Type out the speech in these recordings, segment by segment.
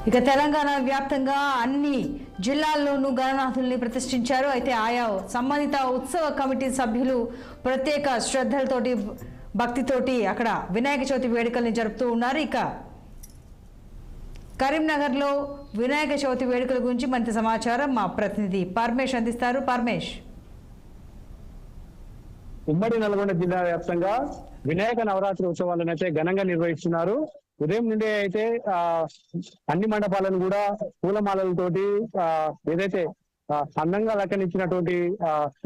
ఇక తెలంగాణ వ్యాప్తంగా అన్ని జిల్లాల్లోనూ గణనాథుల్ని ప్రతిష్ఠించారు. అయితే ఆయా సంబంధిత ఉత్సవ కమిటీ సభ్యులు ప్రత్యేక శ్రద్ధలతోటి భక్తితోటి అక్కడ వినాయక చవితి వేడుకల్ని జరుపుతూ ఉన్నారు. ఇక కరీంనగర్లో వినాయక చవితి వేడుకల గురించి మరింత సమాచారం మా ప్రతినిధి పరమేష్ అందిస్తారు. పరమేష్, ఉమ్మడి నల్గొండ జిల్లా వ్యాప్తంగా వినాయక నవరాత్రి ఉత్సవాలను అయితే ఘనంగా నిర్వహిస్తున్నారు. ఉదయం నుండి అయితే అన్ని మండపాలను కూడా పూలమాలలతోటి ఏదైతే అందంగా అలంకరించినటువంటి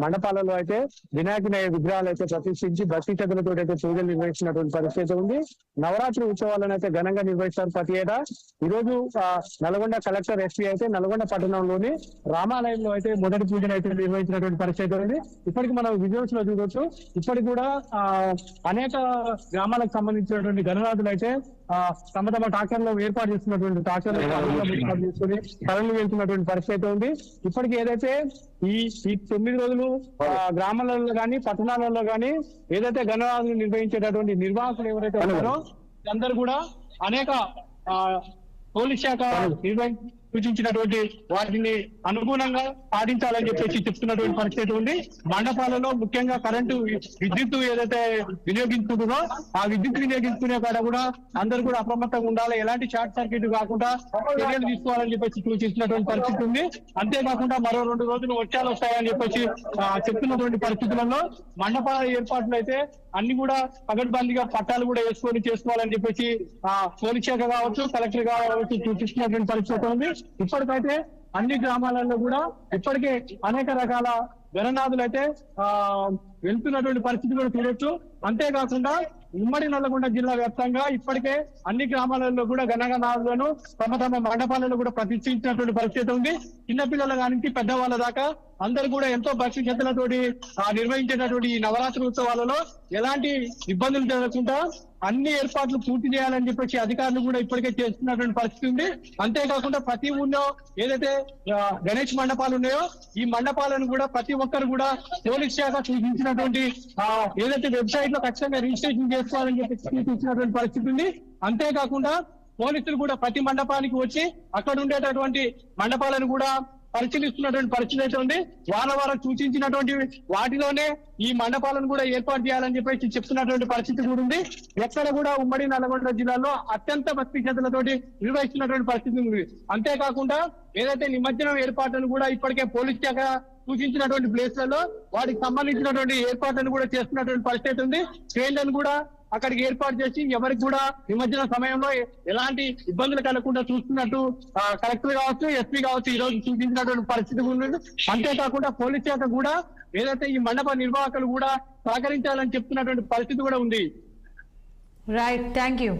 మండపాలలో అయితే వినాయకుని విగ్రహాలు అయితే ప్రతిష్ఠించి భక్తి శ్రద్ధలతో అయితే పూజలు నిర్వహించినటువంటి పరిస్థితి ఉంది. నవరాత్రి ఉత్సవాలను అయితే ఘనంగా నిర్వహిస్తారు ప్రతి ఏటా. ఈ రోజు నల్గొండ కలెక్టర్ ఎస్పీ అయితే నల్గొండ పట్టణంలోని రామాలయంలో అయితే మొదటి పూజను అయితే నిర్వహించినటువంటి పరిస్థితి ఉంది. ఇప్పటికి మనం విజువల్స్ లో చూడొచ్చు. ఇప్పటికి కూడా అనేక గ్రామాలకు సంబంధించినటువంటి గణనాథులు అయితే తమ తమ ట్రాక్టర్లో ఏర్పాటు చేస్తున్నటువంటి ట్రాక్టర్లు తీసుకుని తరలి వెళ్తున్నటువంటి పరిస్థితి ఉంది. ఇప్పటికి ఏదైతే ఈ 9 రోజులు గ్రామాలలో కానీ పట్టణాలలో కానీ ఏదైతే గణనాథులు నిర్వహించేటటువంటి నిర్వాహకులు ఎవరైతే ఉన్నారో అందరూ కూడా అనేక పోలీస్ శాఖ సూచించినటువంటి వాటిని అనుగుణంగా పాటించాలని చెప్పేసి చెప్తున్నటువంటి పరిస్థితి ఉంది. మండపాలలో ముఖ్యంగా కరెంటు విద్యుత్ ఏదైతే వినియోగించుకుంటుందో ఆ విద్యుత్ వినియోగించుకునే కాడ కూడా అందరూ కూడా అప్రమత్తంగా ఉండాలి, ఎలాంటి షార్ట్ సర్క్యూట్ కాకుండా చర్యలు తీసుకోవాలని చెప్పేసి సూచించినటువంటి పరిస్థితి ఉంది. అంతేకాకుండా మరో 2 రోజులు వర్షాలు వస్తాయని చెప్పేసి చెప్తున్నటువంటి పరిస్థితులలో మండపాల ఏర్పాట్లు అయితే అన్ని కూడా పగడ్బందీగా పట్టాలు కూడా చేసుకోవాలని చెప్పేసి పోలీస్ శాఖ కావచ్చు, కలెక్టర్ కావచ్చు సూచిస్తున్నటువంటి పరిస్థితి ఉంది. ఇప్పటికైతే అన్ని గ్రామాలలో కూడా ఇప్పటికే అనేక రకాల గణనాథులు అయితే వెళ్తున్నటువంటి పరిస్థితి కూడా చూడొచ్చు. అంతేకాకుండా ఉమ్మడి నల్గొండ జిల్లా వ్యాప్తంగా ఇప్పటికే అన్ని గ్రామాలలో కూడా గణనాథులను తమ తమ మండపాలను కూడా ప్రతిష్ఠించినటువంటి పరిస్థితి ఉంది. చిన్నపిల్లల కానించి పెద్దవాళ్ళ దాకా అందరూ కూడా ఎంతో భక్తి శ్రద్ధలతోటి నిర్వహించేటటువంటి ఈ నవరాత్రి ఉత్సవాలలో ఎలాంటి ఇబ్బందులు జరగకుండా అన్ని ఏర్పాట్లు పూర్తి చేయాలని చెప్పేసి అధికారులు కూడా ఇప్పటికే చేస్తున్నటువంటి పరిస్థితి ఉంది. అంతేకాకుండా ప్రతి ఊళ్ళో ఏదైతే గణేష్ మండపాలు ఉన్నాయో ఈ మండపాలను కూడా ప్రతి ఒక్కరు కూడా పోలీస్ శాఖ సూచించినటువంటి ఏదైతే వెబ్సైట్ లో ఖచ్చితంగా రిజిస్ట్రేషన్ చేసుకోవాలని చెప్పి సూచించినటువంటి పరిస్థితి ఉంది. అంతేకాకుండా పోలీసులు కూడా ప్రతి మండపానికి వచ్చి అక్కడ ఉండేటటువంటి మండపాలను కూడా పరిశీలిస్తున్నటువంటి పరిస్థితి అయితే ఉంది. వారం సూచించినటువంటి వాటిలోనే ఈ మండపాలను కూడా ఏర్పాటు చేయాలని చెప్పేసి చెప్తున్నటువంటి పరిస్థితి కూడా ఉంది. ఎక్కడ కూడా ఉమ్మడి నల్గొండ జిల్లాలో అత్యంత భక్తి శ్రద్ధలతోటి నిర్వహిస్తున్నటువంటి పరిస్థితి ఉంది. అంతేకాకుండా ఏదైతే నిమజ్జనం ఏర్పాట్లను కూడా ఇప్పటికే పోలీస్ శాఖ సూచించినటువంటి ప్లేస్లలో వాటికి సంబంధించినటువంటి ఏర్పాట్లను కూడా చేస్తున్నటువంటి పరిస్థితి ఉంది. ట్రైన్లను కూడా అక్కడికి ఏర్పాటు చేసి ఎవరికి కూడా నిమజ్జన సమయంలో ఎలాంటి ఇబ్బందులు కలగకుండా చూస్తున్నట్టు కలెక్టర్ కావచ్చు, ఎస్పీ కావచ్చు ఈ రోజు సూచించినటువంటి పరిస్థితి ఉంది. అంతేకాకుండా పోలీస్ శాఖ కూడా ఏదైతే ఈ మండప నిర్వాహకులు కూడా సహకరించాలని చెప్తున్నటువంటి పరిస్థితి కూడా ఉంది. Right, thank you.